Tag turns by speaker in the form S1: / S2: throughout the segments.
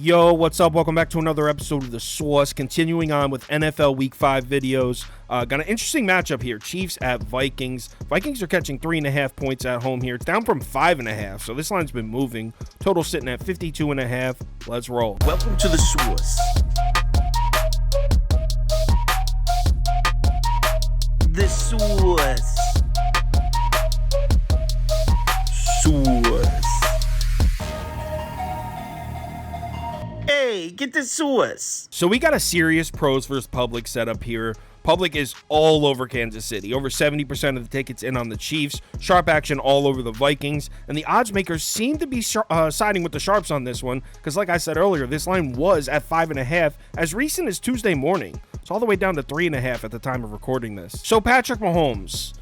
S1: Yo, what's up? Welcome back to another episode of The Source. Continuing on with NFL Week 5 videos. Got an interesting matchup here. Chiefs at Vikings. Vikings are catching 3.5 points at home here. It's down from 5.5, so this line's been moving. Total sitting at 52.5. Let's roll.
S2: Welcome to The Source. The Source. Source. Hey, get the Source.
S1: So we got a serious pros versus public setup here. Public is all over Kansas City. Over 70% of the tickets in on the Chiefs. Sharp action all over the Vikings. And the odds makers seem to be siding with the sharps on this one. Because like I said earlier, this line was at 5.5 as recent as Tuesday morning. It's all the way down to 3.5 at the time of recording this. So Patrick Mahomes,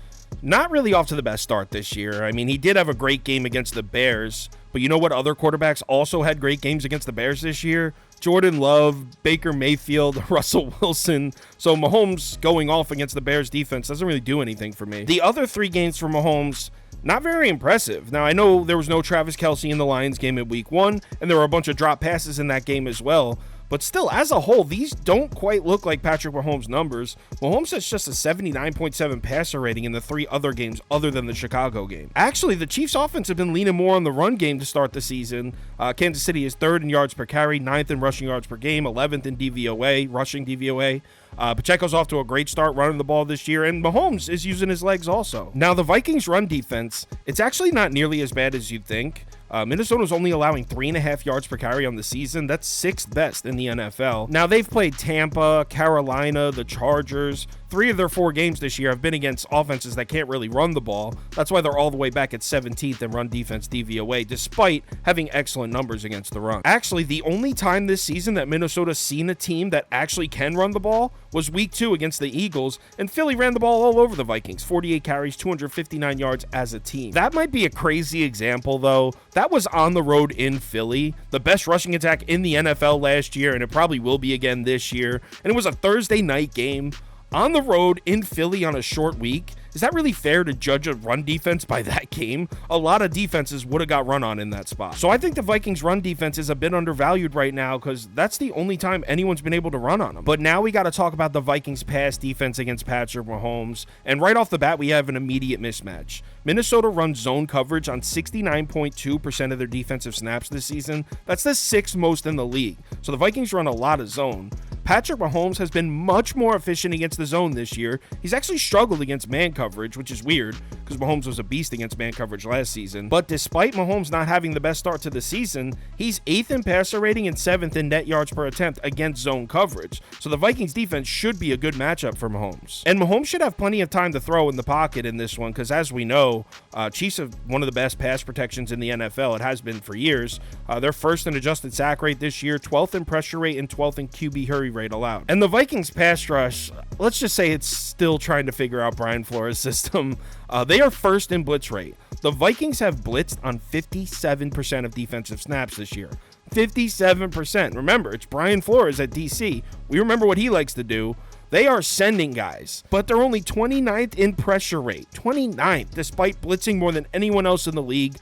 S1: not really off to the best start this year. I mean, he did have a great game against the Bears. But you know what other quarterbacks also had great games against the Bears this year? Jordan Love, Baker Mayfield, Russell Wilson. So Mahomes going off against the Bears defense doesn't really do anything for me. The other three games for Mahomes, not very impressive. Now, I know there was no Travis Kelce in the Lions game in week 1, and there were a bunch of drop passes in that game as well. But still, as a whole, these don't quite look like Patrick Mahomes' numbers. Mahomes has just a 79.7 passer rating in the 3 other games other than the Chicago game. Actually, the Chiefs' offense have been leaning more on the run game to start the season. Kansas City is 3rd in yards per carry, 9th in rushing yards per game, 11th in DVOA, rushing DVOA. Pacheco's off to a great start running the ball this year, and Mahomes is using his legs also. Now, the Vikings' run defense, it's actually not nearly as bad as you'd think. Minnesota's only allowing 3.5 yards per carry on the season. That's 6th best in the NFL. Now, they've played Tampa, Carolina, the Chargers. 3 of their 4 games this year have been against offenses that can't really run the ball. That's why they're all the way back at 17th in run defense DVOA, despite having excellent numbers against the run. Actually, the only time this season that Minnesota's seen a team that actually can run the ball was week 2 against the Eagles, and Philly ran the ball all over the Vikings. 48 carries, 259 yards as a team. That might be a crazy example, though. That was on the road in Philly, the best rushing attack in the NFL last year, and it probably will be again this year. And it was a Thursday night game on the road in Philly on a short week. Is that really fair to judge a run defense by that game? A lot of defenses would have got run on in that spot. So I think the Vikings run defense is a bit undervalued right now because that's the only time anyone's been able to run on them. But now we got to talk about the Vikings pass defense against Patrick Mahomes. And right off the bat, we have an immediate mismatch. Minnesota runs zone coverage on 69.2% of their defensive snaps this season. That's the 6th most in the league. So the Vikings run a lot of zone. Patrick Mahomes has been much more efficient against the zone this year. He's actually struggled against man coverage, which is weird because Mahomes was a beast against man coverage last season. But despite Mahomes not having the best start to the season, he's 8th in passer rating and 7th in net yards per attempt against zone coverage. So the Vikings defense should be a good matchup for Mahomes. And Mahomes should have plenty of time to throw in the pocket in this one because, as we know, Chiefs have one of the best pass protections in the NFL. It has been for years. They're 1st in adjusted sack rate this year, 12th in pressure rate, and 12th in QB hurry rate allowed. And the Vikings pass rush, let's just say it's still trying to figure out Brian Flores' system. They are 1st in blitz rate. The Vikings have blitzed on 57% of defensive snaps this year. 57%. Remember, it's Brian Flores at DC. We remember what he likes to do. They are sending guys, but they're only 29th in pressure rate. 29th, despite blitzing more than anyone else in the league.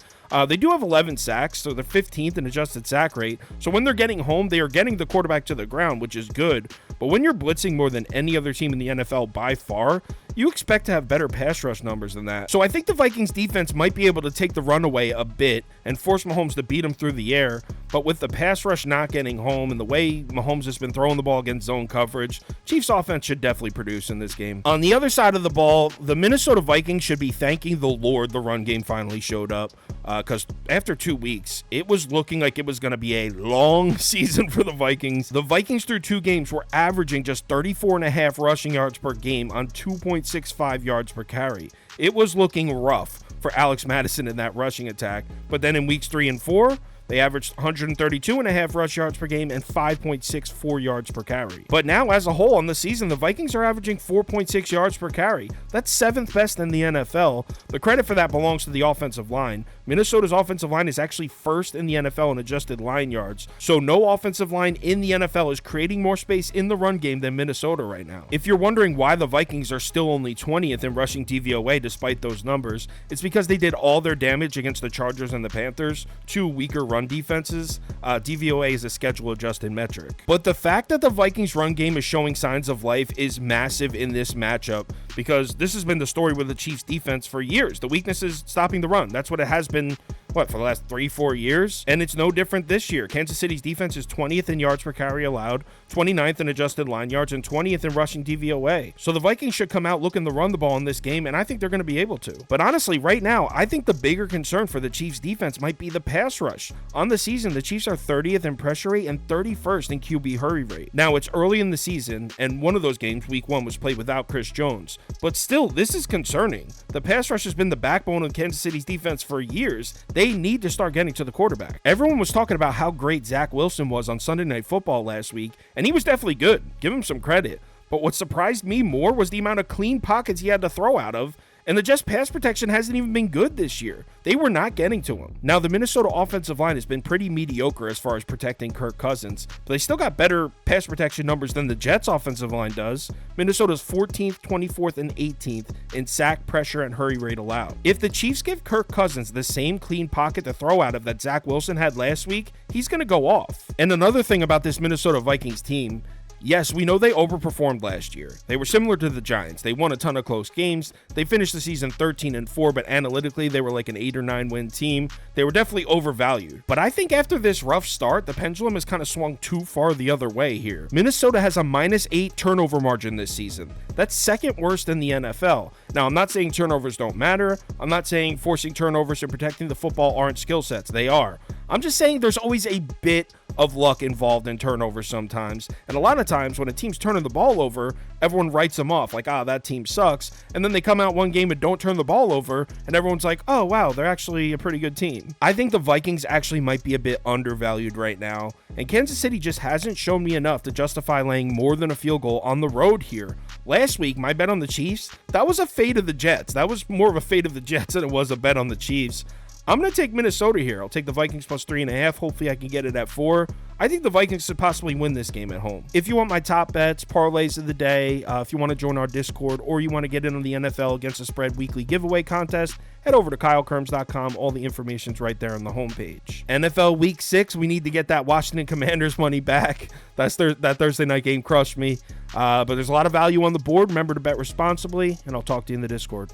S1: They do have 11 sacks, so they're 15th in adjusted sack rate. So when they're getting home, they are getting the quarterback to the ground, which is good. But when you're blitzing more than any other team in the NFL by far, you expect to have better pass rush numbers than that. So I think the Vikings defense might be able to take the run away a bit and force Mahomes to beat him through the air. But with the pass rush not getting home and the way Mahomes has been throwing the ball against zone coverage, Chiefs offense should definitely produce in this game. On the other side of the ball, the Minnesota Vikings should be thanking the Lord the run game finally showed up. Because after 2 weeks, it was looking like it was going to be a long season for the Vikings. The Vikings through 2 games were averaging just 34.5 rushing yards per game on 2.65 yards per carry. It was looking rough for Alex Madison in that rushing attack. But then in weeks 3 and 4, they averaged 132.5 rush yards per game and 5.64 yards per carry. But now, as a whole on the season, the Vikings are averaging 4.6 yards per carry. That's 7th best in the NFL. The credit for that belongs to the offensive line. Minnesota's offensive line is actually 1st in the NFL in adjusted line yards. So no offensive line in the NFL is creating more space in the run game than Minnesota right now. If you're wondering why the Vikings are still only 20th in rushing DVOA despite those numbers, it's because they did all their damage against the Chargers and the Panthers, 2 weaker run defenses, DVOA is a schedule adjusted metric. But the fact that the Vikings run game is showing signs of life is massive in this matchup, because this has been the story with the Chiefs defense for years. The weakness is stopping the run. That's what it has been, for the last 3-4 years? And it's no different this year. Kansas City's defense is 20th in yards per carry allowed, 29th in adjusted line yards, and 20th in rushing DVOA. So the Vikings should come out looking to run the ball in this game, and I think they're going to be able to. But honestly, right now, I think the bigger concern for the Chiefs defense might be the pass rush. On the season, the Chiefs are 30th in pressure rate and 31st in QB hurry rate. Now, it's early in the season, and one of those games, week 1, was played without Chris Jones. But still, this is concerning. The pass rush has been the backbone of Kansas City's defense for years. They need to start getting to the quarterback. Everyone was talking about how great Zach Wilson was on Sunday Night Football last week, and he was definitely good. Give him some credit. But what surprised me more was the amount of clean pockets he had to throw out of, and the Jets' pass protection hasn't even been good this year. They were not getting to him. Now, the Minnesota offensive line has been pretty mediocre as far as protecting Kirk Cousins, but they still got better pass protection numbers than the Jets' offensive line does. Minnesota's 14th, 24th, and 18th in sack, pressure, and hurry rate allowed. If the Chiefs give Kirk Cousins the same clean pocket to throw out of that Zach Wilson had last week, he's going to go off. And another thing about this Minnesota Vikings team, yes, we know they overperformed last year. They were similar to the Giants. They won a ton of close games. They finished the season 13-4, but analytically, they were like an 8 or 9 win team. They were definitely overvalued. But I think after this rough start, the pendulum has kind of swung too far the other way here. Minnesota has a -8 turnover margin this season. That's second worst in the NFL. Now, I'm not saying turnovers don't matter. I'm not saying forcing turnovers and protecting the football aren't skill sets. They are. I'm just saying there's always a bit of luck involved in turnovers sometimes. And a lot of times when a team's turning the ball over, everyone writes them off like, that team sucks. And then they come out one game and don't turn the ball over, and everyone's like, oh, wow, they're actually a pretty good team. I think the Vikings actually might be a bit undervalued right now. And Kansas City just hasn't shown me enough to justify laying more than a field goal on the road here. Last week, my bet on the Chiefs, that was a fade of the Jets. That was more of a fade of the Jets than it was a bet on the Chiefs. I'm going to take Minnesota here. I'll take the Vikings plus 3.5. Hopefully I can get it at 4. I think the Vikings should possibly win this game at home. If you want my top bets, parlays of the day, if you want to join our Discord, or you want to get in on the NFL Against the Spread weekly giveaway contest, head over to KyleKirms.com. All the information's right there on the homepage. NFL Week 6, we need to get that Washington Commanders money back. That Thursday night game crushed me. But there's a lot of value on the board. Remember to bet responsibly, and I'll talk to you in the Discord.